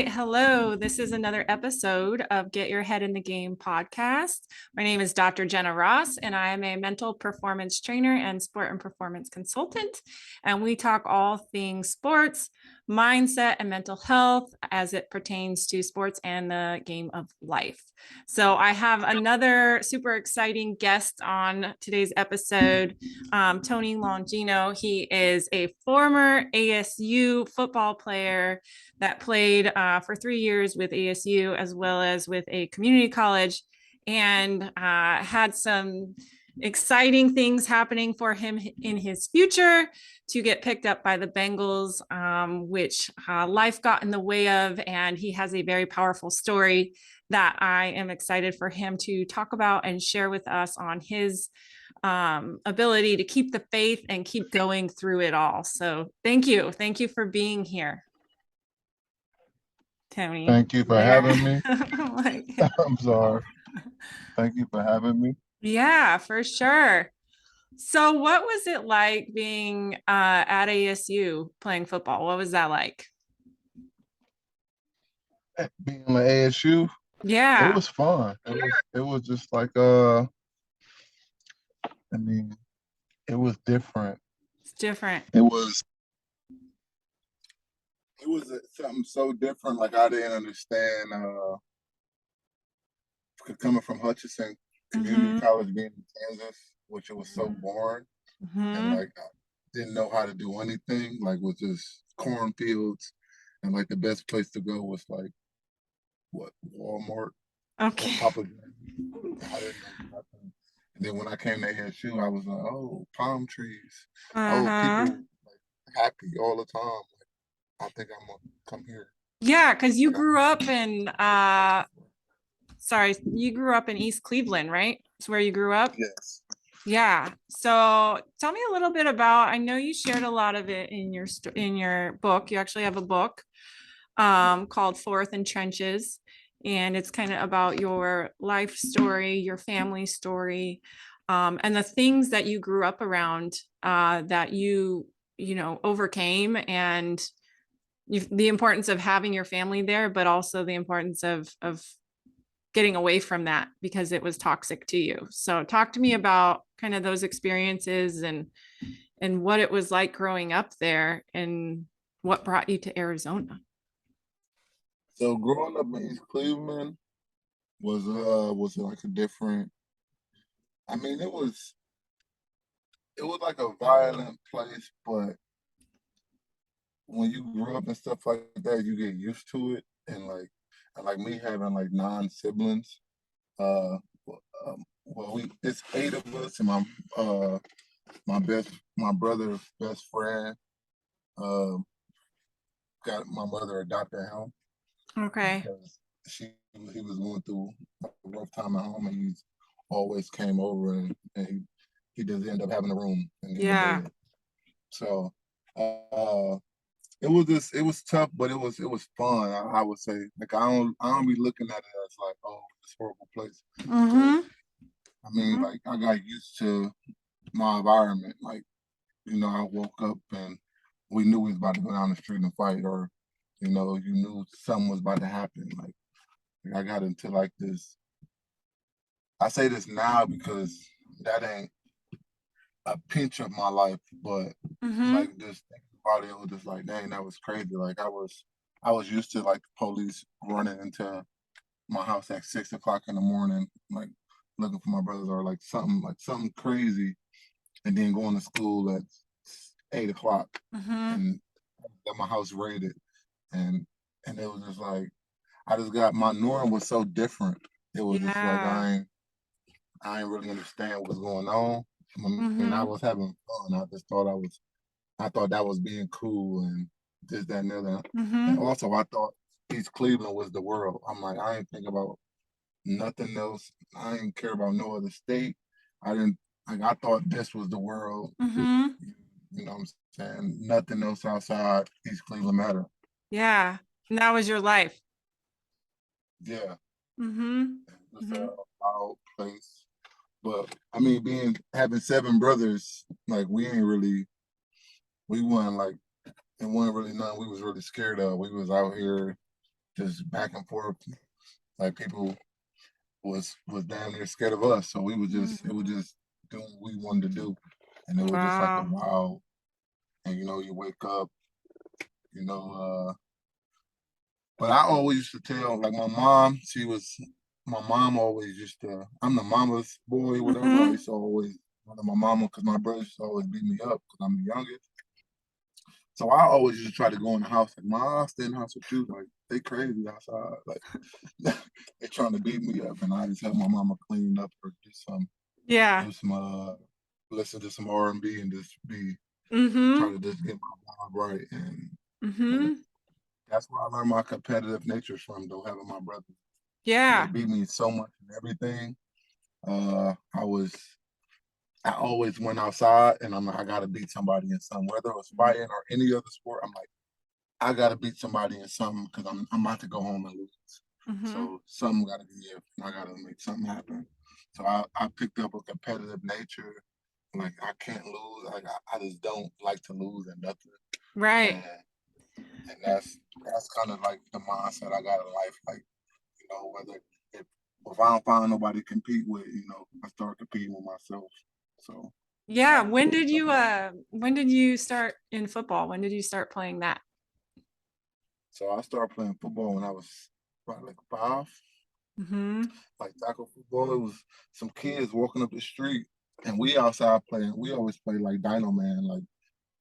Hello. This is another episode of Get Your Head in the Game podcast. My name is Dr. Jenna Ross, and I am a mental performance trainer and sport and performance consultant. And we talk all things sports, mindset, and mental health as it pertains to sports and the game of life. So I have another super exciting guest on today's episode, Tony Longino. He is a former ASU football player that played for 3 years with ASU as well as with a community college, and had some exciting things happening for him in his future to get picked up by the Bengals, which life got in the way of, and he has a very powerful story that I am excited for him to talk about and share with us on his ability to keep the faith and keep going through it all. So thank you for being here, Tony. Thank you for having me. I'm sorry. Thank you for having me. Yeah, for sure. So what was it like being at ASU playing football? What was that like? Being at ASU, Yeah. it was fun. It was just like it was different. It's different. It was something so different. Like I didn't understand coming from Hutchinson Community College, being in Kansas, which it was so boring, and like I didn't know how to do anything. Like was just cornfields, and like the best place to go was like Walmart. Okay. Papa. I didn't know nothing. And then when I came to ASU, I was like, oh, palm trees. Oh, people like happy all the time. Like, I think I'm gonna come here. Yeah, because you grew up in you grew up in East Cleveland, right? It's where you grew up? Yes. Yeah. So tell me a little bit about, I know you shared a lot of it in your book. You actually have a book called Fourth in Trenches, and it's kind of about your life story, your family story, and the things that you grew up around that you overcame, and the importance of having your family there, but also the importance of getting away from that because it was toxic to you. So talk to me about kind of those experiences and what it was like growing up there and what brought you to Arizona. So growing up in East Cleveland was like a different. I mean, it was like a violent place, but when you grow up and stuff like that, you get used to it, and like me having like 9 siblings. Uh, it's 8 of us, and my brother's best friend uh, got my mother adopted him. Okay. Because he was going through a rough time at home, and he's always came over, and he does end up having a room in the bed. So it was tough, but it was fun. I would say, like I don't be looking at it as like, oh, this horrible place. I mean, like I got used to my environment. Like, I woke up and we knew we was about to go down the street and fight, or you knew something was about to happen. Like I got into like this. I say this now because that ain't a pinch of my life, but like just thinking about it was just like, dang, that was crazy. Like I was used to like the police running into my house at 6 o'clock in the morning, like looking for my brothers, or like something crazy, and then going to school at 8 o'clock and got my house raided, and it was just like I just got, my norm was so different. It was just like I ain't really understand what was going on. I mean, I was having fun. I thought that was being cool and this, that, and the other. And also, I thought East Cleveland was the world. I'm like, I ain't think about nothing else. I didn't care about no other state. I thought this was the world. You know what I'm saying? Nothing else outside East Cleveland mattered. Yeah. And that was your life. Yeah. It's a wild place. But I mean, having 7 brothers, like we wasn't like, it wasn't really nothing we was really scared of. We was out here just back and forth. Like people was damn near scared of us. So we was just it was just doing what we wanted to do. And it was just like a Wow. wild, and you wake up, but I always used to tell, like my mom always used to, I'm the mama's boy, whatever. I used to always, my mama, because my brothers used to always beat me up because I'm the youngest. So I always used to try to go in the house, like, Mom, stay in the house with you. Like, they crazy outside. Like, they trying to beat me up. And I just help my mama clean up or Yeah. do some, listen to some R&B and just try Mm-hmm. to just get my mom right. And Mm-hmm. that's where I learned my competitive nature from, though, having my brothers. They Yeah. beat me so much in everything. Uh, I was, I always went outside and I'm like, I gotta beat somebody in something, whether it was fighting or any other sport. I'm like, I gotta beat somebody in something because I'm about to go home and lose. Mm-hmm. So something gotta give. I gotta make something happen. So I picked up a competitive nature. Like I can't lose. Like I just don't like to lose at nothing. Right. And and that's kind of like the mindset I got in life. Like, whether if I don't find nobody to compete with, I start competing with myself. So Yeah. I picked up on that. When did you start in football? When did you start playing that? So I started playing football when I was probably like 5, Mm-hmm. like tackle football. It was some kids walking up the street, and we outside playing. We always play like Dino Man, like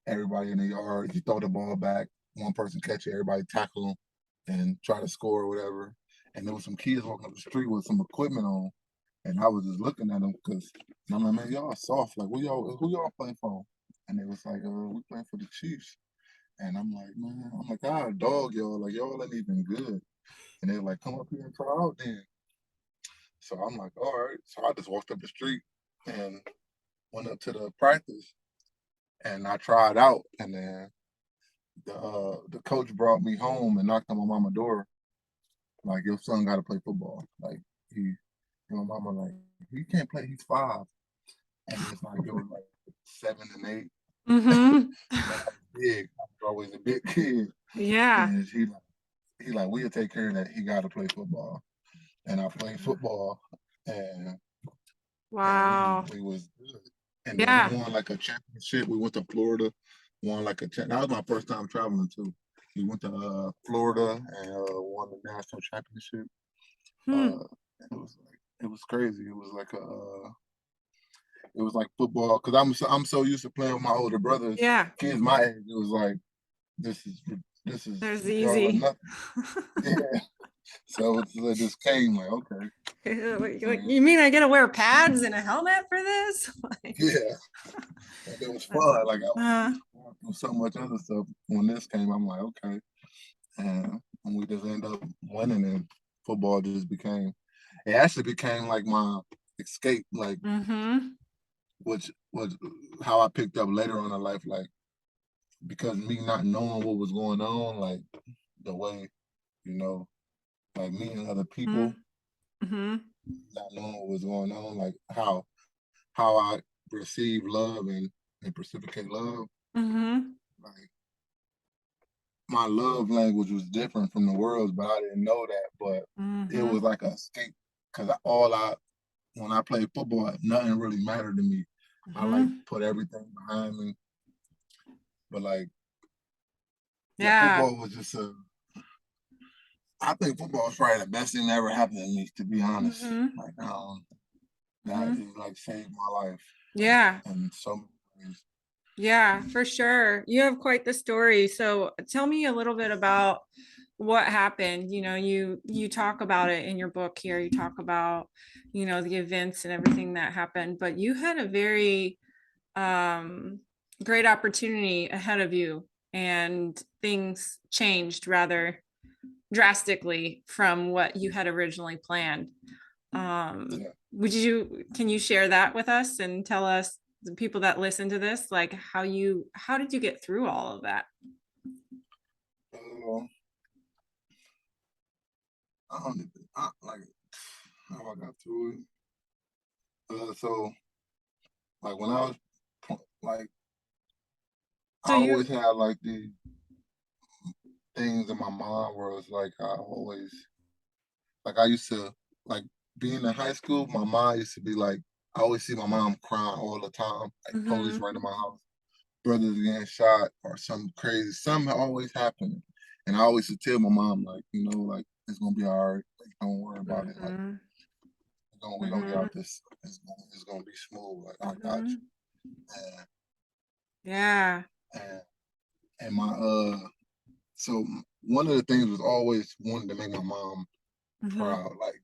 everybody in the yard. You throw the ball back, one person catch it, everybody tackle them, and try to score or whatever. And there was some kids walking up the street with some equipment on, and I was just looking at them because I'm like, man, y'all soft. Like, who y'all playing for? And they was like, we playing for the Chiefs. And I'm like, man, I'm like, I dog y'all. Like, y'all ain't even good. And they're like, come up here and try out then. So I'm like, all right. So I just walked up the street and went up to the practice and I tried out. And then the coach brought me home and knocked on my mama's door. Like, your son got to play football. Like, and my mama, like, he can't play. He's 5. And it's like, it was like 7 and 8. Mm-hmm. And I was big. I was always a big kid. Yeah. And he like, we'll take care of that. He got to play football. And I played football. And Wow. we was good. And then Yeah. we won like a championship. We went to Florida, won like that was my first time traveling too. We went to Florida and won the national championship. Hmm. It was crazy. It was like football because I'm so used to playing with my older brothers, Yeah. kids my age. It was like this is this is There's y'all are easy. nothing. Yeah. So it just came like okay. So Like, you mean I gotta wear pads and a helmet for this? Like, yeah, and it was that's fun. Like I was uh, just going through so much other stuff. When this came, I'm like okay, and we just end up winning, and football just became. It actually became like my escape, like mm-hmm. which was how I picked up later on in life, like because me not knowing what was going on, like the way, you know, like meeting other people, Mm-hmm. not knowing what was going on, like how I receive love and reciprocate love. Mm-hmm. Like my love language was different from the world's, but I didn't know that. But it Mm-hmm. was like a escape because all I when I played football, nothing really mattered to me. I like Mm-hmm. put everything behind me. But like, yeah, Yeah. football was just a. I think football is probably the best thing that ever happened to me, to be honest. Mm-hmm. Like, that Mm-hmm. is like saved my life, like Yeah. in so many ways. Yeah, for sure. You have quite the story. So tell me a little bit about what happened. You talk about it in your book here. You talk about, the events and everything that happened, but you had a very um great opportunity ahead of you and things changed rather drastically from what you had originally planned. Yeah. Can you share that with us and tell us, the people that listen to this, like how did you get through all of that? Uh, I don't even, like how I got through it. So like when I was like I So always you had like the things in my mind where it's like I used to like being in high school. My mom used to be like, I always see my mom crying all the time, like police right in my house, brothers getting shot or something crazy. Something always happening, and I always would tell my mom like, like it's gonna be all right. Like, don't worry about it. Like we're gonna get out this. It's gonna be smooth. Like I got you. And Yeah. and my so one of the things was always wanting to make my mom proud. Like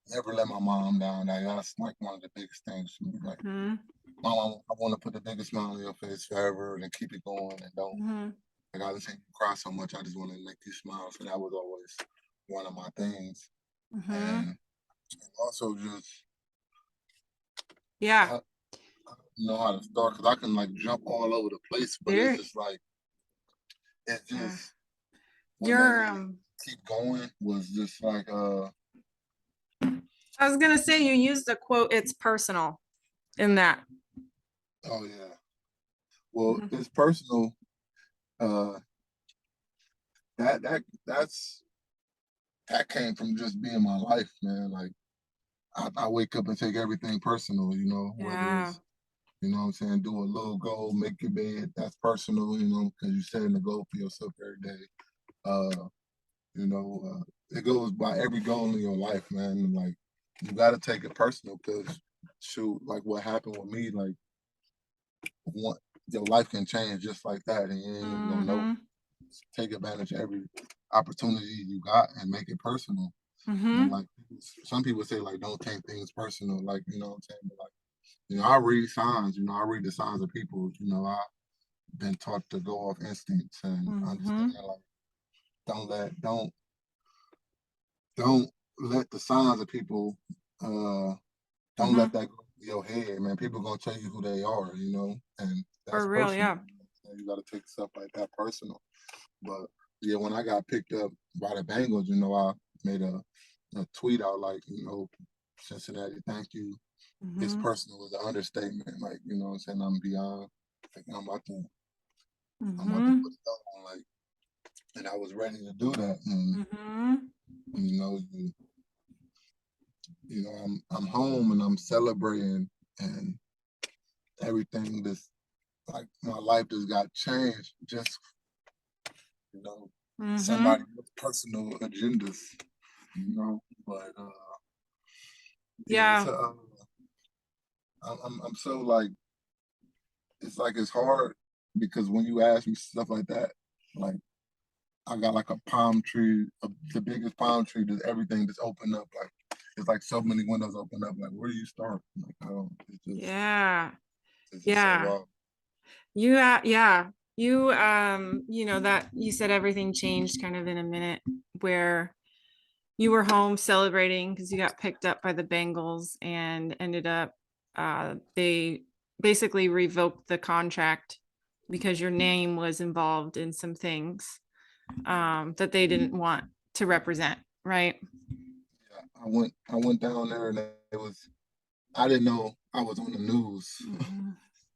never let my mom down. Like that's like one of the biggest things for me. Like mom, I want to put the biggest smile on your face forever and keep it going and don't like I just think you cry so much. I just want to make you smile. So that was always one of my things. And also just Yeah. I don't know how to start because I can like jump all over the place, but it's just like it's just what made me keep going was just like I was gonna say you used the quote, it's personal in that. oh yeah. Well, it's personal. Uh that's that came from just being my life, man. Like I wake up and take everything personal, whether it's you know what I'm saying, do a little goal, make your bed, that's personal, because you're setting a goal for yourself every day. Uh, it goes by every goal in your life, man. And like you gotta take it personal because shoot, like what happened with me, like your life can change just like that and you ain't even gonna know. Take advantage of every opportunity you got and make it personal. And like some people say like don't take things personal, like you know what I'm saying, but like I read signs, I read the signs of people, I've been taught to go off instincts and understand like don't let the signs of people don't let that go to your head, man. People gonna tell you who they are, and that's For real, personal. yeah. You gotta take stuff like that personal. But yeah, when I got picked up by the Bengals, I made a tweet out like, Cincinnati, thank you. It's personal is an understatement. Like, what I'm saying? I'm beyond. Like, I'm about to put it on. Like, and I was ready to do that. And you know, I'm home and I'm celebrating and everything. This like my life just got changed. Just somebody with personal agendas. But yeah. So I'm so like it's hard because when you ask me stuff like that, like I got like a palm tree, the biggest palm tree, just everything just opened up. Like it's like so many windows open up. Like where do you start? Like I don't. It's just, it's just so wild. That you said everything changed kind of in a minute where you were home celebrating because you got picked up by the Bengals and ended up they basically revoked the contract because your name was involved in some things that they didn't want to represent, right? Yeah, I went down there and it was I didn't know I was on the news.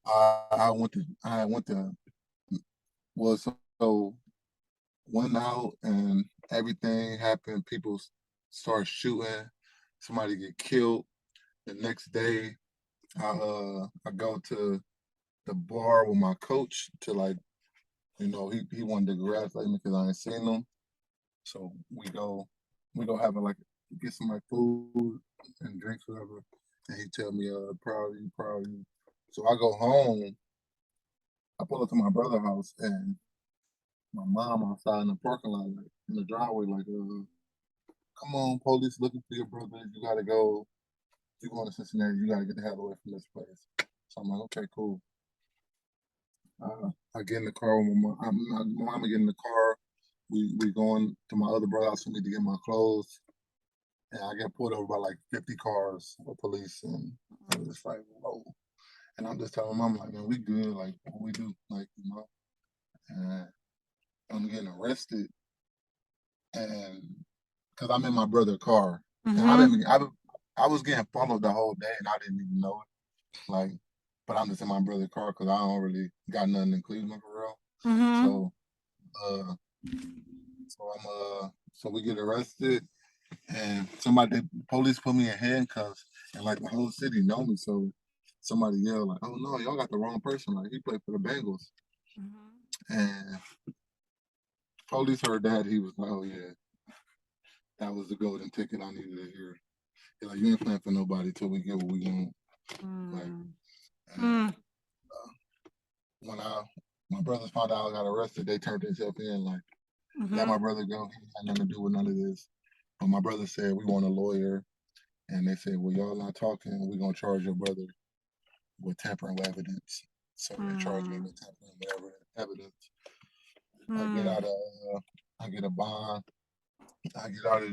I went to was so went out and everything happened. People start shooting. Somebody get killed. The next day, I go to the bar with my coach to like, he wanted to congratulate me because I ain't seen him. So we go have like get some like food and drinks, whatever. And he tell me, proud of you, proud of you. So I go home. I pull up to my brother's house and my mom outside in the parking lot, like in the driveway, like, come on, police looking for your brother. You gotta go. You going to Cincinnati? You gotta get the hell away from this place. So I'm like, okay, cool. I get in the car with my mom. Get in the car. We going to my other brother's house for me to get my clothes. And I get pulled over by like 50 cars of police, and I was just like, whoa. And I'm just telling mom, like, man, we good. Like, what we do? Like, and I'm getting arrested, and because I'm in my brother's car, and I was getting followed the whole day, and I didn't even know it. Like, but I'm just in my brother's car because I don't really got nothing in Cleveland for real. So, So so we get arrested, and police put me in handcuffs, and like the whole city know me. So somebody yelled like, "Oh no, y'all got the wrong person! Like he played for the Bengals." And police heard that. He was like, "Oh yeah, that was the golden ticket I needed to hear." He's like, "You ain't playing for nobody till we get what we want." Like, and, when my brothers found out I got arrested, they turned themselves in like, let my brother go. He had nothing to do with none of this. But my brother said, we want a lawyer. And they said, well, y'all not talking. We're going to charge your brother with tampering with evidence. So they charged me with tampering with evidence. I get a bond. I get out of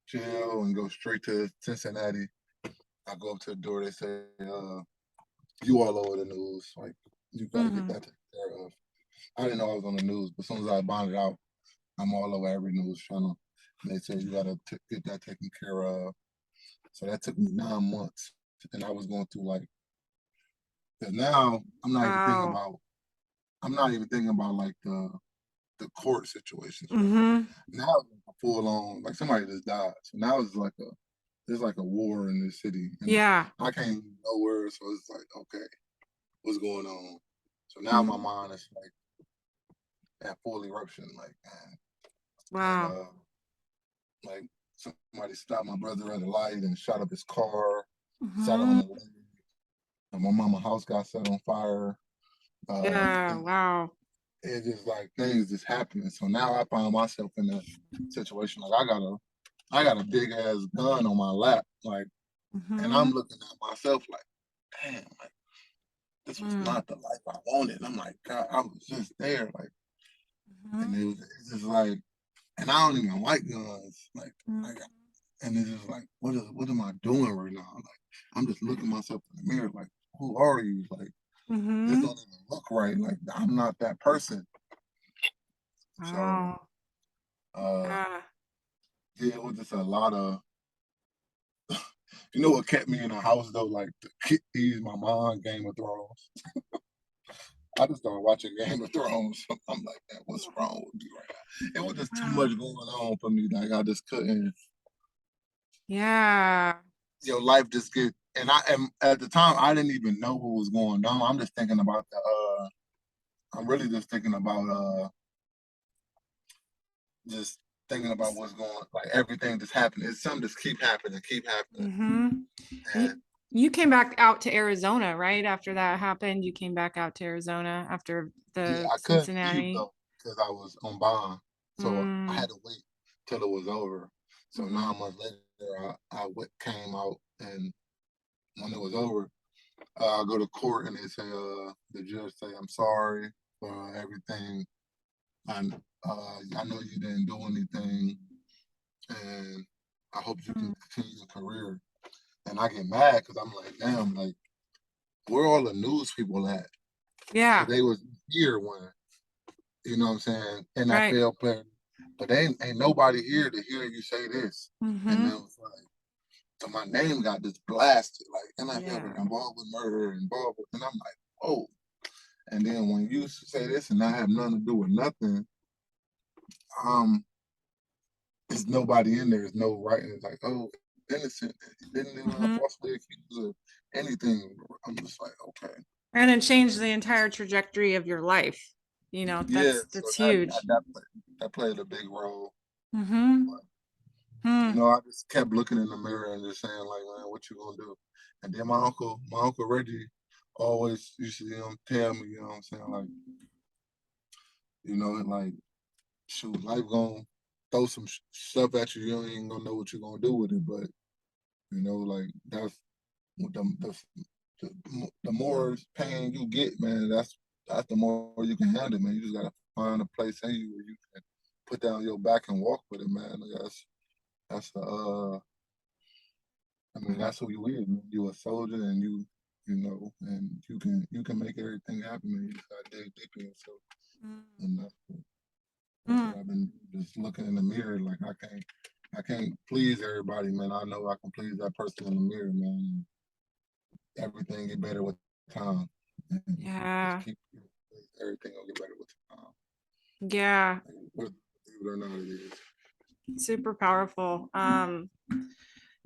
jail and go straight to Cincinnati. I go up to the door. They say, you all over the news. Like, you got to get that taken care of. I didn't know I was on the news, but as soon as I bonded out, I'm all over every news channel. And they said, you got to get that taken care of. So that took me 9 months. And I was going through like, because now I'm not even thinking about like the court situations. Right? Now it's like a full on, like somebody just died. So now there's like a war in this city. And I can't even nowhere. So it's like, okay, what's going on? So now my mind is like at full eruption. Like, man. Wow. And, like somebody stopped my brother at a light and shot up his car, sat on the leg. And my mama's house got set on fire. Wow. It's just like things just happening. So now I find myself in a situation like I got a big ass gun on my lap, like, and I'm looking at myself like, damn, like this was not the life I wanted. And I'm like, God, I was just there, like, and it's just like, and I don't even like guns, like, and it's just like, what am I doing right now? Like, I'm just looking myself in the mirror, like, who are you? Like, this don't even look right. Like, I'm not that person. So, yeah, it was just a lot of, you know what kept me in the house though? Like to ease my mind, Game of Thrones. I just started watching Game of Thrones. I'm like, man, what's wrong with me right now? It was just too much going on for me. Like I just couldn't. Yeah. Your life just get, and at the time I didn't even know what was going on. I'm just thinking about I'm really just thinking about just thinking about what's going, like everything that's happening. It's something just keep happening. And you came back out to Arizona, right? After that happened, you came back out to Arizona after the I couldn't leave Cincinnati. though because I was on bond, so I had to wait till it was over. So 9 months later, came out, and when it was over, I go to court, and they say, the judge say, "I'm sorry for everything, and I know you didn't do anything, and I hope you can continue your career." And I get mad because I'm like, damn, like where all the news people at? Yeah. Because they was here when, you know what I'm saying, Right. NFL player. But they ain't nobody here to hear you say this. And then it was like, so my name got just blasted, like NFL was involved with murder, involved with, and I'm like, oh. And then when you say this and I have nothing to do with nothing, there's nobody in there, there's no writing. It's like, oh, innocent, didn't even falsely accused of anything. I'm just like, okay. And it changed the entire trajectory of your life. You know, Yeah, so that's huge. that played a big role. But, Hmm. I just kept looking in the mirror and just saying, like, man, what you gonna do? And then my uncle Reggie always used to tell me, you know what I'm saying, like, like, shoot, life gonna throw some stuff at you. You ain't gonna know what you're gonna do with it, but like that's the more pain you get, man. That's the more you can handle, man. You just gotta find a place in you where you can put down your back and walk with it, man. That's the I mean, that's who you is. You a soldier, and and you can make everything happen. Man. You just gotta dig deep in yourself, and that's what I've been just looking in the mirror. Like I can't please everybody, man. I know I can please that person in the mirror, man. Everything get better with time. And just keep everything will get better with time. Yeah. What it or not, it is. Super powerful. I'm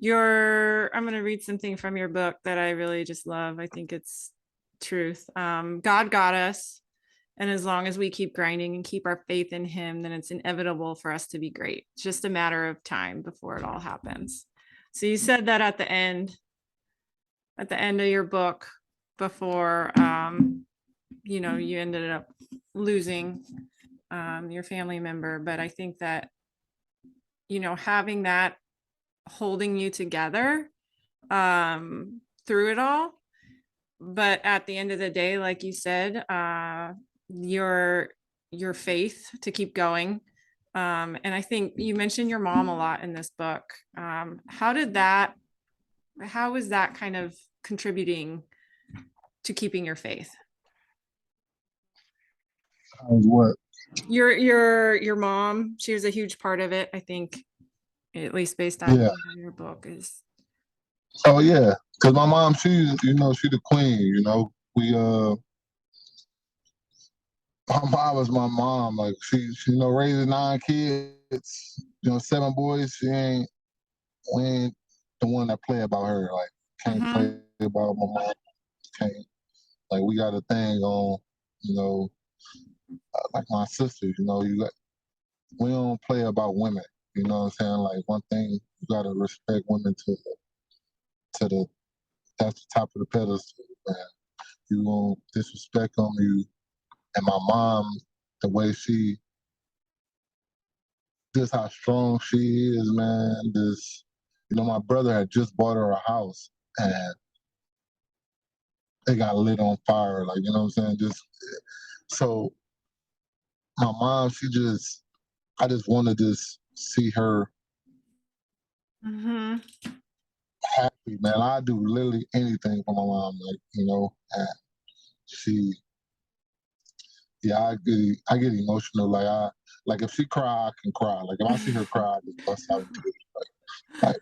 going to read something from your book that I really just love. I think it's truth. God got us. And as long as we keep grinding and keep our faith in him, then it's inevitable for us to be great. It's just a matter of time before it all happens. So you said that at the end of your book before, you ended up losing your family member. But I think that, having that holding you together through it all. But at the end of the day, like you said, your faith to keep going. And I think you mentioned your mom a lot in this book. How was that kind of contributing to keeping your faith? What? Your mom, she was a huge part of it, I think, at least based on your book is. Oh yeah, because my mom, she the queen. My mom was my mom. Like she raising 9 kids, 7 boys. We ain't the one that play about her. Like can't play about my mom. Can't. Like we got a thing on, like my sisters. We don't play about women. You know what I'm saying? Like one thing, you gotta respect women to the that's the top of the pedestal. Man. You won't disrespect them. And my mom, the way just how strong she is, man. My brother had just bought her a house and they got lit on fire. Like, you know what I'm saying? So my mom, I just want to see her happy, man. I do literally anything for my mom, and she, yeah, I get emotional. Like if she cry, I can cry. Like if I see her cry, I just bust out into it. Like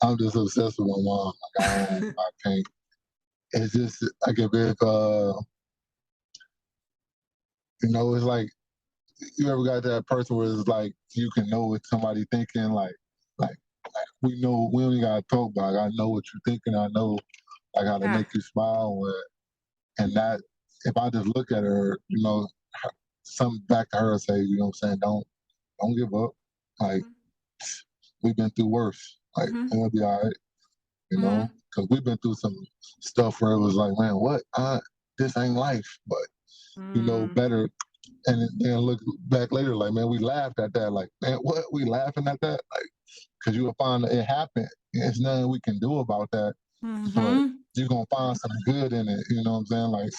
I'm just obsessed with my mom. Like I can't. It's just like it's like you ever got that person where it's like you can know what somebody thinking. Like we know we only gotta talk about it. I know what you're thinking. I know like how to make you smile. And that if I just look at her, something back to her and say, what I'm saying, don't give up. Like we've been through worse. Like it'll be all right. Because we've been through some stuff where it was like, man, what? This ain't life. But better. And then look back later, like, man, we laughed at that. Like, man, what? We laughing at that? Like, because you will find that it happened. There's nothing we can do about that. But you're gonna find some good in it. You know what I'm saying? Like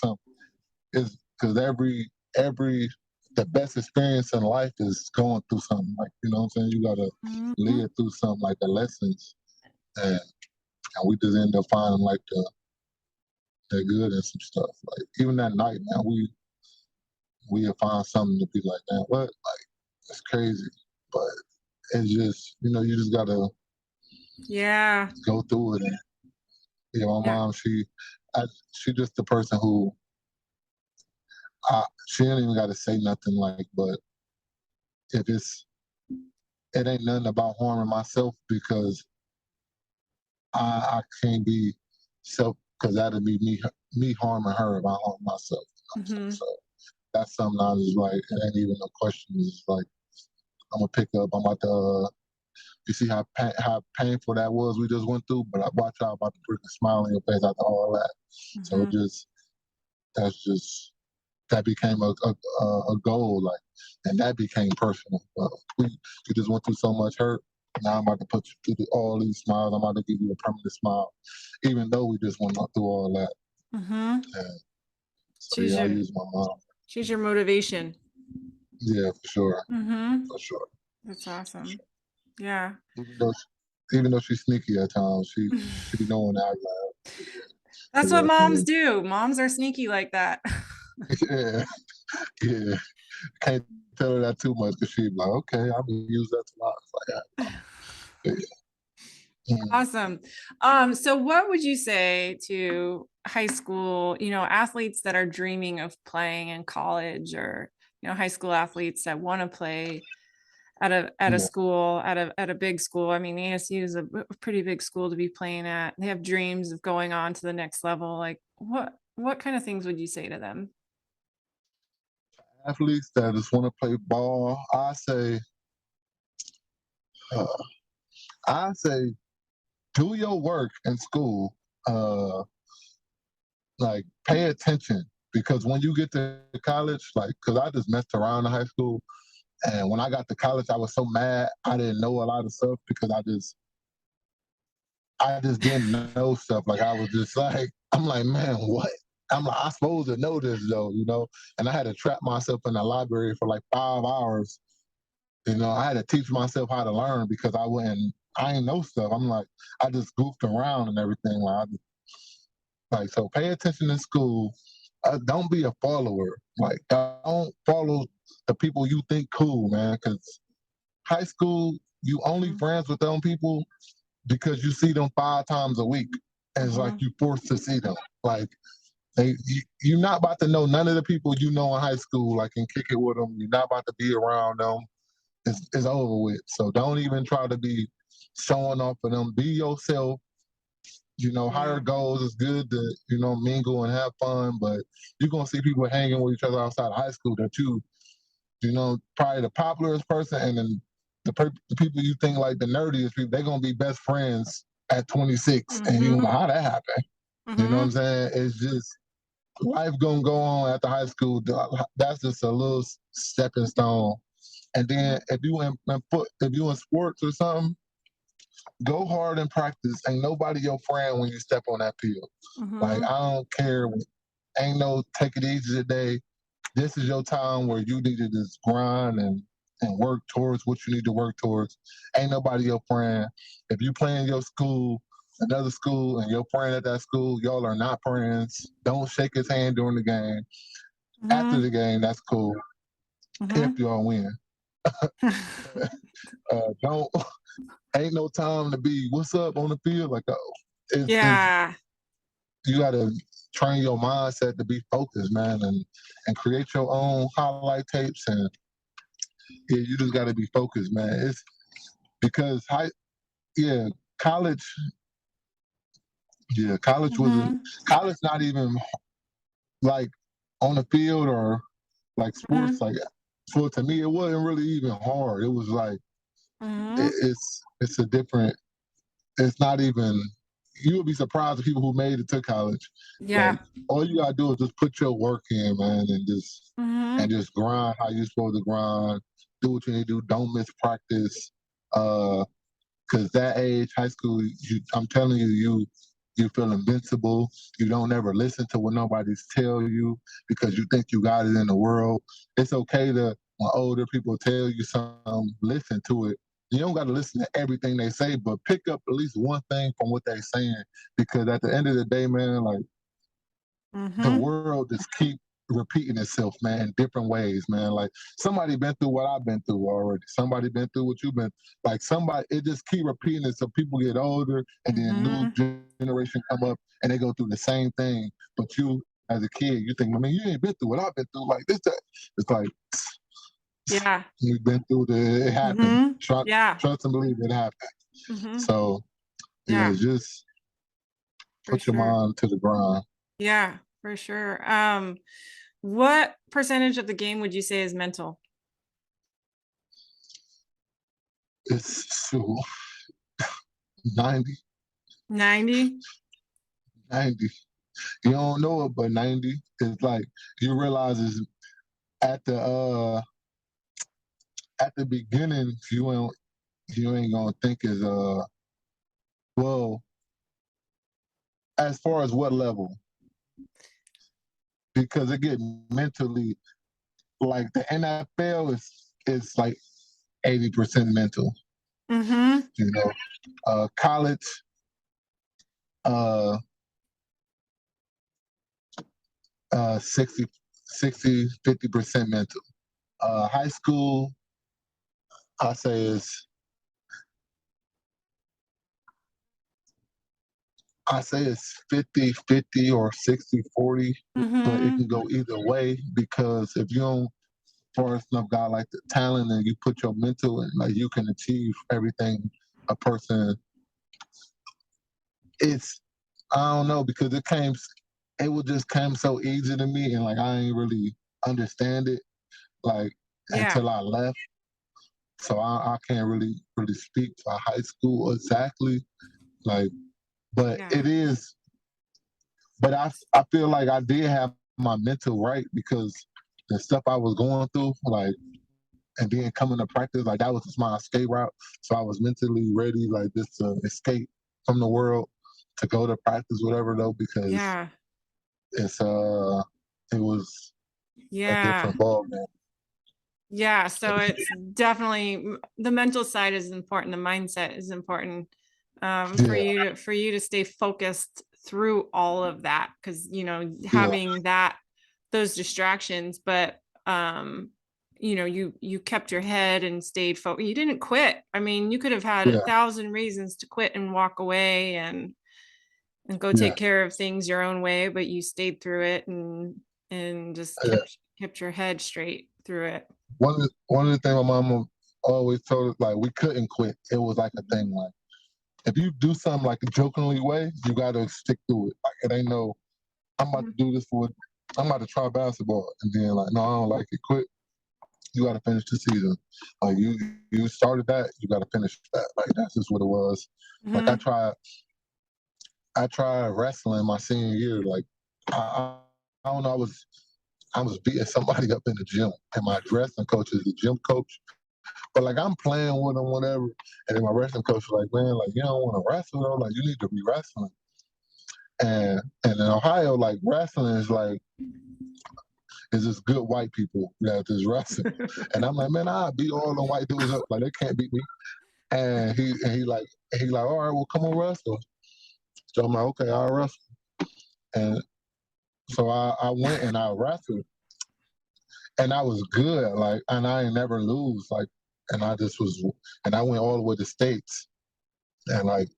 is because every the best experience in life is going through something. Like, you know what I'm saying? You gotta live through something like the lessons. And we just end up finding like the good in some stuff. Like even that night, man, we'll find something to be like, man, what? Like it's crazy. But it's just, you just gotta go through it. And my mom, she just the person who she ain't even gotta say nothing like, but if it ain't nothing about harming myself because I can't be self because that'd be me harming her if I harm myself. So that's something I was like, it ain't even a question. It's like I'm gonna pick up. I'm about to. You see how painful that was we just went through, but I watch out about to bring a smile on your face after all that. So that became a goal, like, and that became personal. We just went through so much hurt. Now I'm about to put you through all these smiles. I'm about to give you a permanent smile, even though we just went through all that. And so I use my mom. She's your motivation. Yeah, for sure. For sure. That's awesome. Yeah. Even though she's sneaky at times, she be knowing that. That's what moms do. Moms are sneaky like that. Yeah. Can't tell her that too much because she'd be like, okay, I'm gonna use that a lot. Like that. Awesome. So what would you say to high school, athletes that are dreaming of playing in college or high school athletes that want to play at a Yeah. school, at a big school. I mean, ASU is a pretty big school to be playing at. They have dreams of going on to the next level. Like what kind of things would you say to them? Athletes that just want to play ball, uh, I say, do your work in school. Uh, like, pay attention because when you get to college, like, because I just messed around in high school, and when I got to college, I was so mad I didn't know a lot of stuff because I just didn't know stuff. Like, I was just like, I'm like, man, what? I'm like, I'm supposed to know this though, And I had to trap myself in the library for like 5 hours. I had to teach myself how to learn because I ain't know stuff. I'm like, I just goofed around and everything. So pay attention in school. Don't be a follower. Like, don't follow the people you think cool, man. Because high school, you only friends with them people because you see them 5 times a week, and it's like you forced to see them. Like, you're not about to know none of the people you know in high school. Like, and kick it with them. You're not about to be around them. It's over with. So don't even try to be showing off for them. Be yourself. Higher goals is good to, mingle and have fun, but you're gonna see people hanging with each other outside of high school that probably the popularest person, and then the people you think like the nerdiest people, they're gonna be best friends at 26, and you know how that happened. You know what I'm saying? It's just life gonna go on after high school. That's just a little stepping stone. And then if you in sports or something, go hard in practice. Ain't nobody your friend when you step on that field. Like, I don't care. Ain't no take it easy today. This is your time where you need to just grind and work towards what you need to work towards. Ain't nobody your friend. If you play in your school, another school, and your friend at that school, y'all are not friends. Don't shake his hand during the game. After the game, that's cool. If y'all win. Don't ain't no time to be what's up on the field. Like, Yeah. you gotta train your mindset to be focused, man, and create your own highlight tapes, and yeah, you just gotta be focused, man. It's because college, college wasn't college not even like on the field or like sports. Like, so to me, it wasn't really even hard. It was like it's a different. It's not even. You would be surprised at people who made it to college. Yeah. Like, all you gotta do is just put your work in, man, and just grind how you're supposed to grind. Do what you need to do. Don't miss practice. Because that age, high school, I'm telling you, you feel invincible. You don't ever listen to what nobody's tell you because you think you got it in the world. It's okay to, when older people tell you something, listen to it. You don't got to listen to everything they say, but pick up at least one thing from what they're saying. Because at the end of the day, man, like, the world just keep repeating itself, man, in different ways, man. Like, somebody been through what I've been through already. Somebody been through what you've been. Like, it just keep repeating it. So people get older, and then new generation come up, and they go through the same thing. But you, as a kid, you think, I mean, you ain't been through what I've been through. Like this, that. It's like, Yeah. you've been through it happened. Yeah. Trust and believe it happened. So Yeah, just for put your sure. mind to the grind. Yeah, for sure. What percentage of the game would you say is mental? It's 90. 90? 90. You don't know it, but 90. It's like you realize is at the beginning you ain't gonna think as well as far as what level, because it get mentally, like the NFL is like 80% mental. College, uh 50% mental. High school, I say it's 50-50 or 60-40, but it can go either way because if you don't forest enough guy like the talent, and you put your mental and like you can achieve everything a person. It's I don't know because it would just came so easy to me, and like I ain't really understand it like Yeah. until I left. So I can't really speak for high school exactly, like, but Yeah. it is. But I feel like I did have my mental right because the stuff I was going through, like, and then coming to practice, like that was just my escape route. So I was mentally ready, like just to escape from the world to go to practice, whatever though, because Yeah. it's it was a Yeah. different ball game. Yeah. So it's definitely the mental side is important. The mindset is important for Yeah, you to stay focused through all of that. Cause yeah, having those distractions, but you kept your head and stayed focused. You didn't quit. I mean, you could have had yeah, 1,000 reasons to quit and walk away and go yeah, take care of things your own way, but you stayed through it and just yeah. kept your head straight through it. One of the things my mama always told us, like we couldn't quit. It was like a thing, like if you do something like a jokingly way, you gotta stick to it. Like it ain't no, I'm about to do this I'm about to try basketball, and then like, no, I don't like it. Quit. You got to finish the season. Like you started that, you got to finish that. Like that's just what it was. Like Mm-hmm. I tried wrestling my senior year. Like I don't know, I was beating somebody up in the gym, and my wrestling coach is the gym coach. But like I'm playing with him, whatever, and then my wrestling coach was like, man, like you don't want to wrestle though. Like you need to be wrestling. And in Ohio, like wrestling is like it's just good white people that just wrestle. And I'm like, man, I beat all the white dudes up. Like they can't beat me. And he like, all right, well come on wrestle. So I'm like, okay, I'll wrestle. And so I went and I wrestled. And I was good. Like and I ain't never lose. Like and I just was and I went all the way to states. And like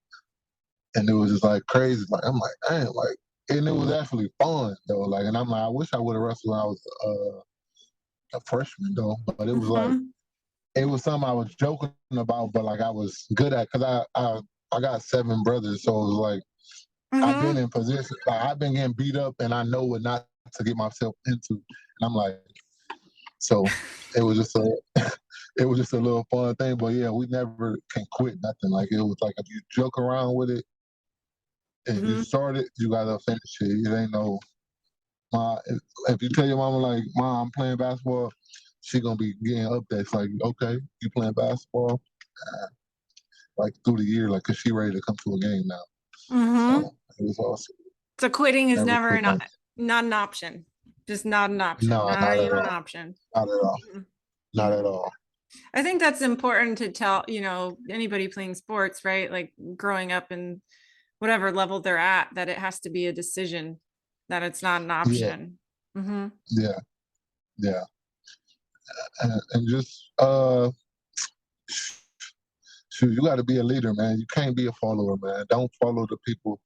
and it was just like crazy. Like I'm like, dang, like and it was actually fun though. Like and I'm like, I wish I would have wrestled when I was a freshman though. But it was like Mm-hmm. it was something I was joking about, but like I was good at because I got 7 brothers, so it was like I've been Mm-hmm. in position, like I've been getting beat up, and I know what not to get myself into, and I'm like, so it was just a it was just a little fun thing, but yeah, we never can quit nothing. Like it was like if you joke around with it, if you Mm-hmm. start it, you gotta finish it. It ain't no if you tell your mama like, Mom, I'm playing basketball, she gonna be getting updates like, okay, you playing basketball, like through the year, like, cause she ready to come to a game now. Mm-hmm. So it was awesome. So quitting is Never never quit nothing. not an option. Just not an option. No, Not not at even an all. option. Not at all. Mhm. Not Yeah. at all. I think that's important to tell, anybody playing sports, right? Like growing up in whatever level they're at, that it has to be a decision, that it's not an Yeah, option. Mm-hmm. yeah, yeah. And just shoot, you got to be a leader, man. You can't be a follower, man. Don't follow the people.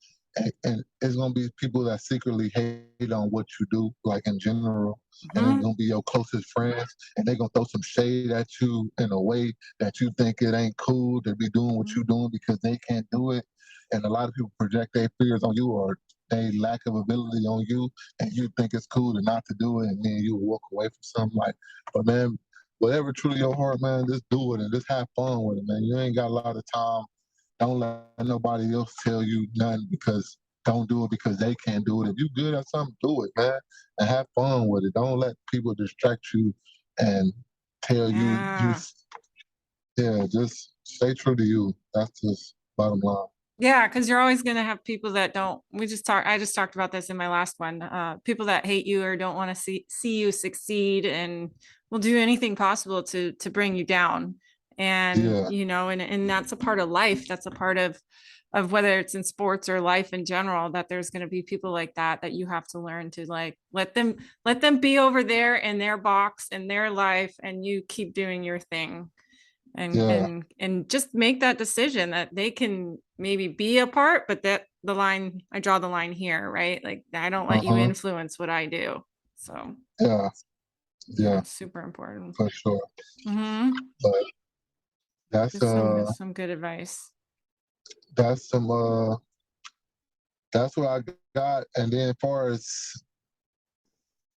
And it's gonna be people that secretly hate on what you do, like in general, and they're Mm-hmm. gonna be your closest friends, and they're gonna throw some shade at you in a way that you think it ain't cool to be doing what you're doing because they can't do it. And a lot of people project their fears on you or their lack of ability on you, and you think it's cool to not to do it, and then you walk away from something like. But man, whatever true to your heart, man, just do it and just have fun with it, man. You ain't got a lot of time. Don't let nobody else tell you nothing because don't do it because they can't do it. If you good at something, do it, man, and have fun with it. Don't let people distract you and tell you. Yeah. Yeah, just stay true to you. That's just bottom line. Yeah, because you're always going to have people that don't. I just talked about this in my last one. People that hate you or don't want to see you succeed and will do anything possible to bring you down. And Yeah, and that's a part of life. That's a part of whether it's in sports or life in general, that there's going to be people like that you have to learn to like let them be over there in their box in their life, and you keep doing your thing and yeah, and just make that decision that they can maybe be a part, but that I draw the line here, right? Like I don't let you uh-huh, influence what I do. So yeah. Yeah, super important. for sure. Mm-hmm. But that's Just some good advice. that's some that's what I got. And then as far as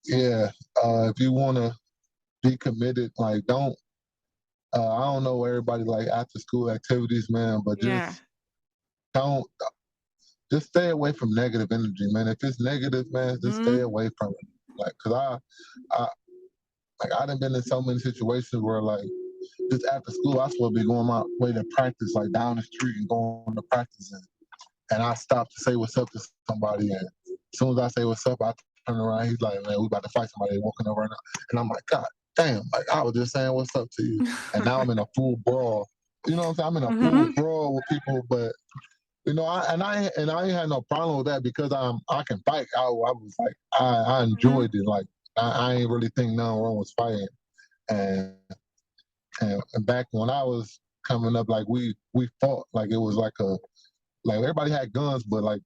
yeah, if you wanna be committed, like don't I don't know everybody like after school activities, man, but Yeah. don't just stay away from negative energy, man. If it's negative, man, just stay Mm-hmm. away from it. Like, cause I like I done been in so many situations where like just after school I supposed to be going my way to practice, like down the street and going to practice, and I stopped to say what's up to somebody, and as soon as I say what's up, I turn around. He's like, "Man, we about to fight somebody walking over right now," and I'm like, "God damn!" Like I was just saying what's up to you, and now I'm in a full brawl. You know what I'm saying? I'm in a full Mm-hmm. brawl with people, but you know, I ain't had no problem with that because I can fight. I was like I Mm-hmm. enjoyed it. Like I ain't really think nothing wrong with fighting. And, and back when I was coming up, like we fought like it was like everybody had guns, but like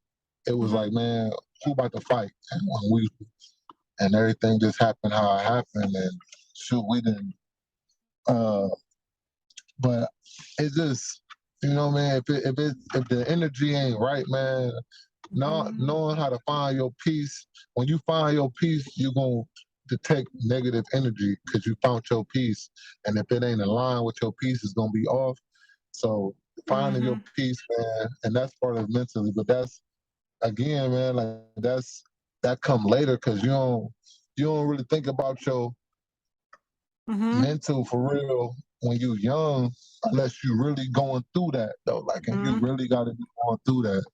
it was Mm-hmm. like, man, who about to fight? And when and everything just happened how it happened, and shoot, we didn't. Uh, but it's just, you know, man, if the energy ain't right, man, not Mm-hmm. knowing how to find your peace. When you find your peace, you're gonna detect negative energy because you found your peace, and if it ain't aligned with your peace, it's gonna be off. So finding your Mm-hmm. peace, man, and that's part of mentally, but that's again, man, like that come later because you don't really think about your Mm-hmm. mental for real when you young unless you really going through that though. Like and you Mm-hmm. really gotta be going through that.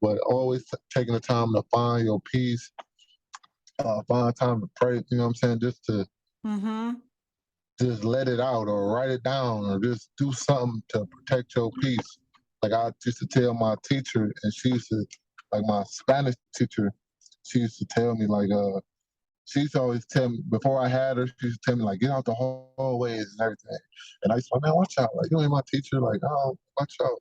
But always taking the time to find your peace, find time to pray, you know what I'm saying? Just to Mm-hmm. just let it out or write it down or just do something to protect your peace. Like I used to tell my teacher and she used to like my Spanish teacher, she used to tell me like she used to always tell me before I had her, she used to tell me like get out the hallways and everything. And I used to be like, man, watch out, like you ain't my teacher, like oh watch out.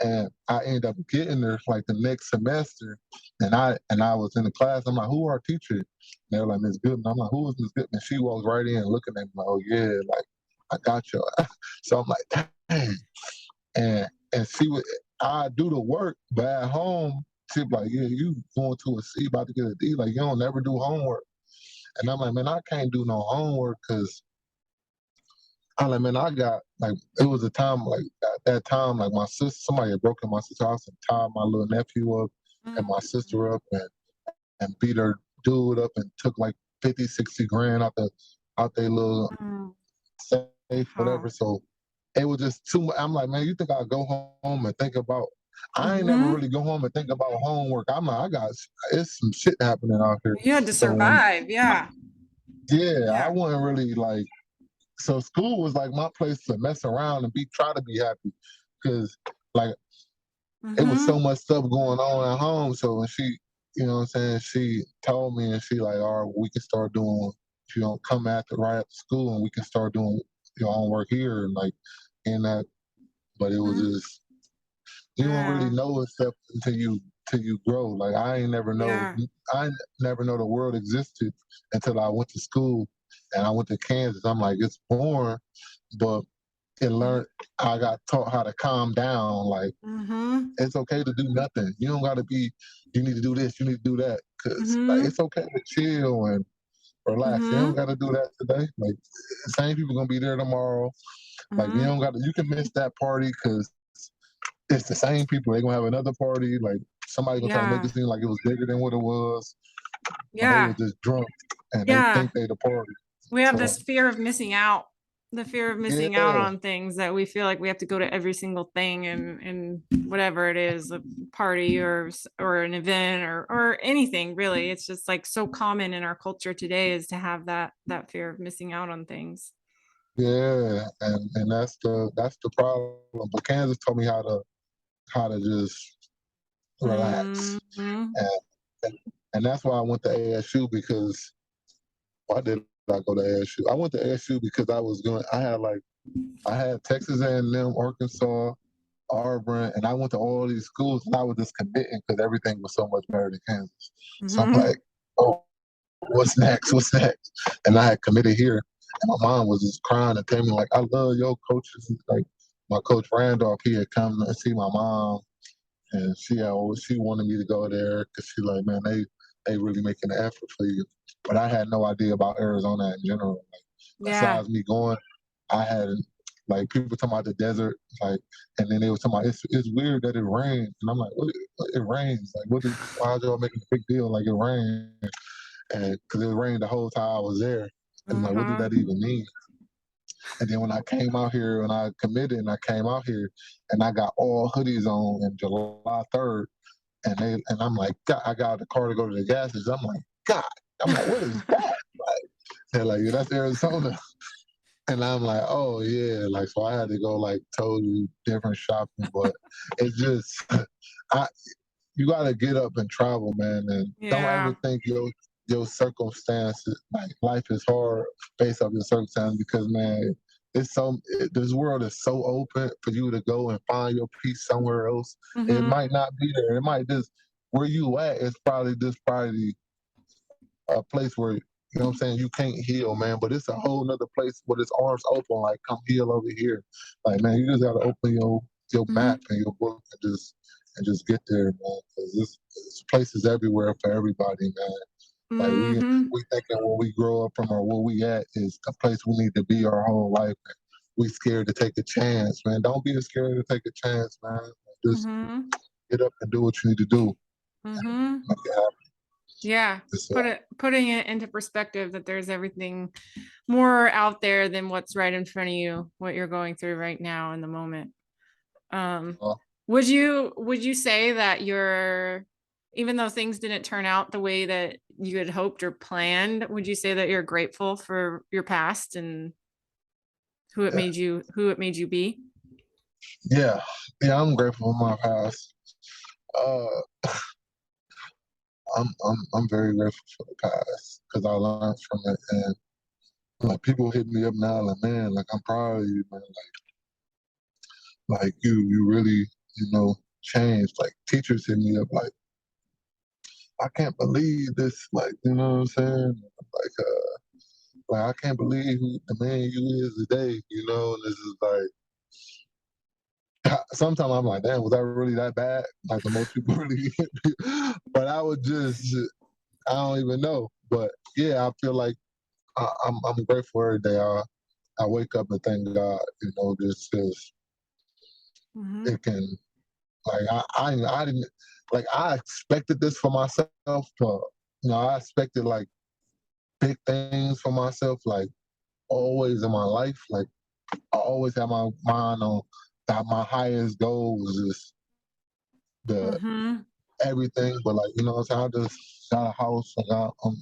And I ended up getting there like the next semester, and I was in the class. I'm like, "Who are our teacher?" And they were like, "Miss Goodman." I'm like, "Who is Miss Goodman?" And she walks right in, looking at me like, "Oh yeah, like I got you." So I'm like, "Dang!" And she would, I do the work, but at home, she'd be like, "Yeah, you going to a C, about to get a D. Like you don't never do homework." And I'm like, "Man, I can't do no homework because." I'm like, man, I got like it was a time like at that time, like my sister, somebody had broken my sister's house and tied my little nephew up and my sister up and beat her dude up and took like 50, 60 grand out their little Mm-hmm. safe, Wow. whatever. So it was just too much. I'm like, man, you think I'll go home and think about I ain't never Mm-hmm. really go home and think about homework. I'm like, I got it's some shit happening out here. You had to So when survive. Yeah. yeah, I Yeah. wasn't really like so school was like my place to mess around and be try to be happy because like it was so Mm-hmm. much stuff going on at home. So when she, you know what I'm saying, she told me and she like, all right, we can start doing, you know, come after right after school and we can start doing your own work here and like in that. But it was Mm-hmm. just you don't really Yeah. know stuff until you grow. Like Yeah. I never know the world existed until I went to school and I went to Kansas. I'm like, it's boring, but it learned I got taught how to calm down. Like Mm-hmm. it's okay to do nothing. You don't gotta be you need to do this, you need to do that. Cause like Mm-hmm. it's okay to chill and relax. You don't Mm-hmm. gotta do that today. Like the same people gonna be there tomorrow. Like you Mm-hmm. don't gotta you can miss that party because it's the same people. They're gonna have another party. Like somebody gonna try to make Yeah. it seem like it was bigger than what it was, but they Yeah. was just drunk and they Yeah. think they the party. We have So this fear of missing out, the fear of missing out yeah, on things that we feel like we have to go to every single thing and whatever it is, a party or an event or anything really. It's just like so common in our culture today is to have that fear of missing out on things. yeah, and that's the problem. But Kansas taught me how to just relax, Mm-hmm. and and that's why I went to ASU because why did I go to ASU? I went to ASU because I was going. I had Texas A&M, Arkansas, Auburn, and I went to all these schools and I was just committing because everything was so much better than Kansas. So I'm Mm-hmm. like, oh, what's next? What's next? And I had committed here. And my mom was just crying and telling me, like, I love your coaches. Like, my coach Randolph, he had come to see my mom. And she wanted me to go there because she like, man, they really making an effort for you. But I had no idea about Arizona in general. Like, Yeah. besides me going, I had like people talking about the desert, like, and then they were talking about it's weird that it rains, and I'm like, it rains? Like, what is? Why y'all making a big deal like it rains? And because it rained the whole time I was there, and I'm like, what does Mm-hmm. that even mean? And then when I came out here, when I committed and I came out here, and I got all hoodies on in July 3rd, and I'm like, God, I got the car to go to the gas station. I'm like, God, I'm like, what is that? Like, they're like, yeah, that's Arizona. And I'm like, oh yeah, like so I had to go like totally different shopping, but it's just I you gotta get up and travel, man, and don't Yeah. ever think your circumstances like life is hard based off your circumstances because man, this world is so open for you to go and find your peace somewhere else. It Mm-hmm. might not be there. It might just where you at is probably a place where you know what I'm saying you can't heal, man. But it's a whole nother place where its arms open, like come heal over here. Like man, you just gotta open your Mm-hmm. map and your book and just get there, man. Because this places everywhere for everybody, man. Like Mm-hmm. we thinking where we grow up from or where we at is a place we need to be our whole life. We scared to take a chance, man. Don't be scared to take a chance, man. Just Mm-hmm. get up and do what you need to do. Mm-hmm. Make it happen. Yeah. It's, Putting it into perspective that there's everything more out there than what's right in front of you, what you're going through right now in the moment. Um, uh, would you say that you're, even though things didn't turn out the way that you had hoped or planned, would you say that you're grateful for your past and who it made you be? Yeah, yeah, I'm grateful for my past. Uh, I'm very grateful for the past because I learned from it, and like people hit me up now, like man, like I'm proud of you, man. Like you really, changed. Like teachers hit me up, like I can't believe this, like you know what I'm saying? Like I can't believe who the man you is today, And this is like sometimes I'm like, damn, was that really that bad? Like the most people really hit me, but I would just I don't even know. But yeah, I feel like I'm grateful every day. I wake up and thank God, just 'cause Mm-hmm. it can like I didn't like I expected this for myself, but I expected like big things for myself, like always in my life. Like I always have my mind on that my highest goal was just the Mm-hmm. everything, but like what I'm saying, I just got a house. I'm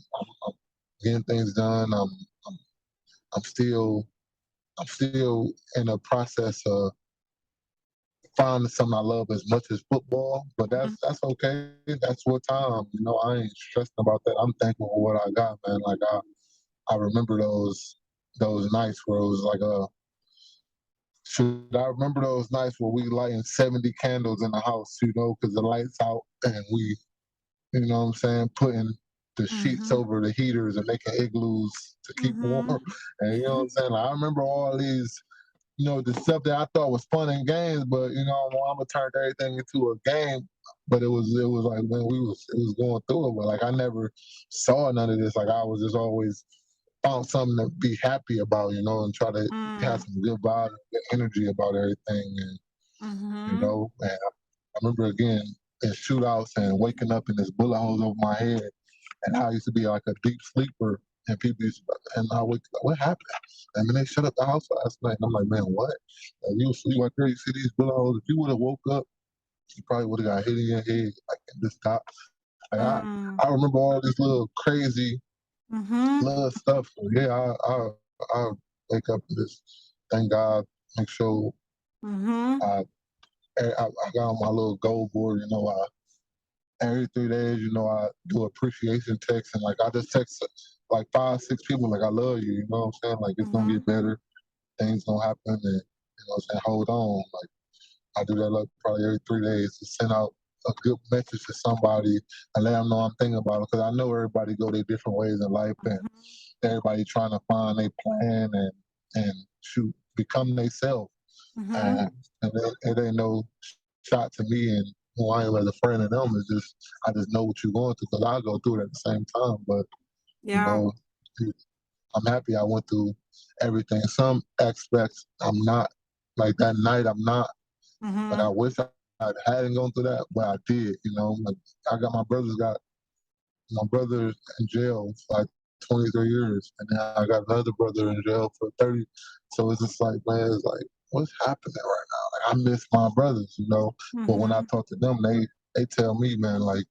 getting things done. I'm I'm still I'm still in a process of finding something I love as much as football, but that's okay. That's what time. I ain't stressing about that. I'm thankful for what I got, man. Like I remember those nights where it was like should I remember those nights where we lighting 70 candles in the house, because the lights out and we, what I'm saying, putting the sheets Mm-hmm. over the heaters and making igloos to keep warm. Mm-hmm. And you know what I'm saying? Like, I remember all these the stuff that I thought was fun in games, but Mama turned everything into a game. But it was like when it was going through it, but like I never saw none of this. Like I was just always found something to be happy about, and try to have some good vibe, good energy about everything, and Mm-hmm. and I remember again in shootouts and waking up and this bullet holes over my head, and how I used to be like a deep sleeper, and people used to, and I wake up, what happened? And then they shut up the house last night, and I'm like, man, what? Like, you sleep like there, you see these bullet holes. If you would have woke up, you probably would have got hit in your head, like in this top. Like I remember all this little crazy Mm-hmm. little stuff. So yeah, I wake up and just thank God, make sure Mm-hmm. I I got on my little goal board. Every 3 days, I do appreciation text, and like I just text like 5, 6 people, like I love you. You know what I'm saying? Like it's gonna Mm-hmm. get better, things gonna happen, and what I'm saying, hold on. Like I do that like probably every 3 days to send out. a good message to somebody and let them know I'm thinking about it, because I know everybody go their different ways in life, and everybody trying to find their plan and shoot become themselves. And it ain't no shot to me and who I am as a friend of them. Is just I just know what you're going through, because I go through it at the same time. But you Yeah. know, I'm happy I went through everything. Some aspects I'm not, like that night I'm not, but I wish I hadn't gone through that, but I did. You know, like I got my brother in jail for like 23 years, and then I got another brother in jail for 30. So it's just like, man, it's like, what's happening right now? Like, I miss my brothers, you know. But when I talk to them, they tell me, man, like,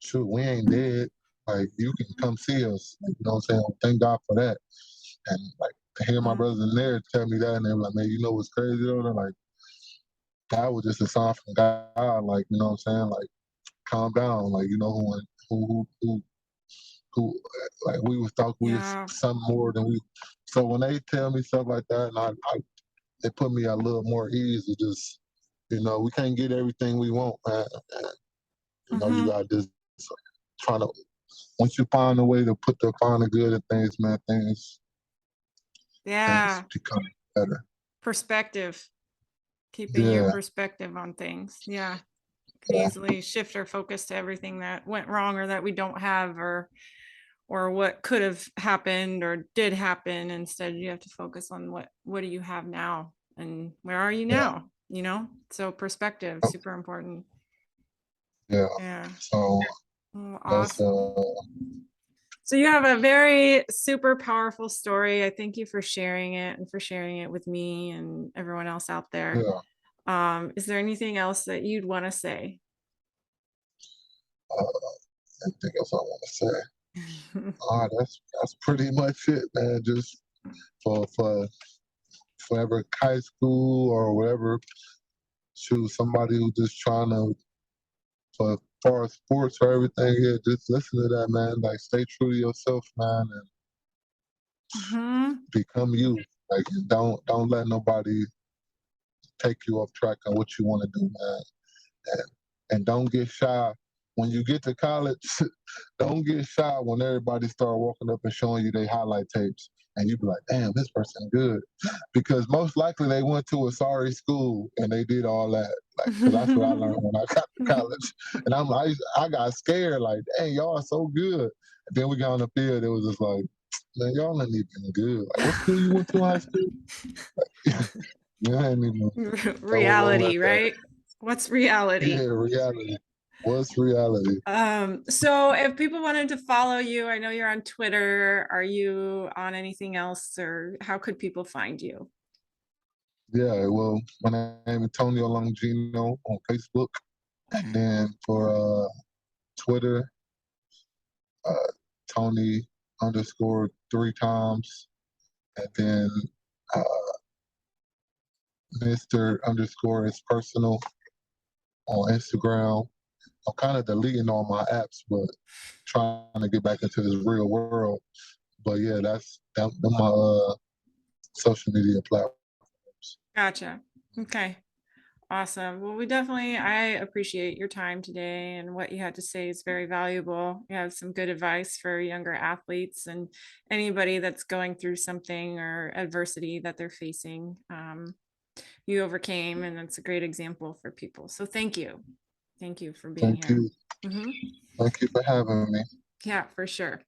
shoot, we ain't dead. Like, you can come see us. Like, you know what I'm saying? Thank God for that. And like to hear my brothers in there tell me that, and they were like, man, you know what's crazy though? They're like, that was just a sign from God. Like, you know what I'm saying? Like, calm down. Like, you know, who like we was thought we was something more than we. So when they tell me stuff like that, and they put me at a little more ease. To just, you know, we can't get everything we want, man. And, you know, you got just trying to. Once you find a way to find the good in things, man, things become better. Perspective. Keeping your perspective on things. Yeah. Can easily shift our focus to everything that went wrong or that we don't have, or what could have happened or did happen. Instead, you have to focus on what do you have now and where are you now, you know? So perspective, super important. Yeah. So awesome. So you have a very super powerful story. I thank you for sharing it and for sharing it with me and everyone else out there. Is there anything else that you'd want to say? Anything else I want to say? That's pretty much it, man. Just for whatever high school or whatever, shoot, somebody who's just trying to, for far as sports or everything, yeah, just listen to that, man. Like, stay true to yourself, man, and become you. Like, don't let nobody take you off track on what you want to do, man. And don't get shy. When you get to college, don't get shy when everybody start walking up and showing you their highlight tapes. And you be like, damn, this person good. Because most likely they went to a sorry school and they did all that. Like, cause that's what I learned when I got to college. And I got scared, like, dang, y'all are so good. And then we got on the field, it was just like, man, y'all ain't even good. Like, what school you went to in high school? Like, ain't even reality, right? What's reality? Yeah, reality. What's reality? So if people wanted to follow you, I know you're on Twitter. Are you on anything else, or how could people find you? Yeah, well, my name is Antonio Longino on Facebook. And then for Twitter, Tony _ 3 times. And then Mr. _ is personal on Instagram. I'm kind of deleting all my apps, but trying to get back into this real world. But yeah, that's my social media platform. Gotcha. Okay. Awesome. Well, I appreciate your time today, and what you had to say is very valuable. You have some good advice for younger athletes and anybody that's going through something or adversity that they're facing. You overcame, and that's a great example for people. So thank you. Thank you for being here. Thank you for having me. Yeah, for sure.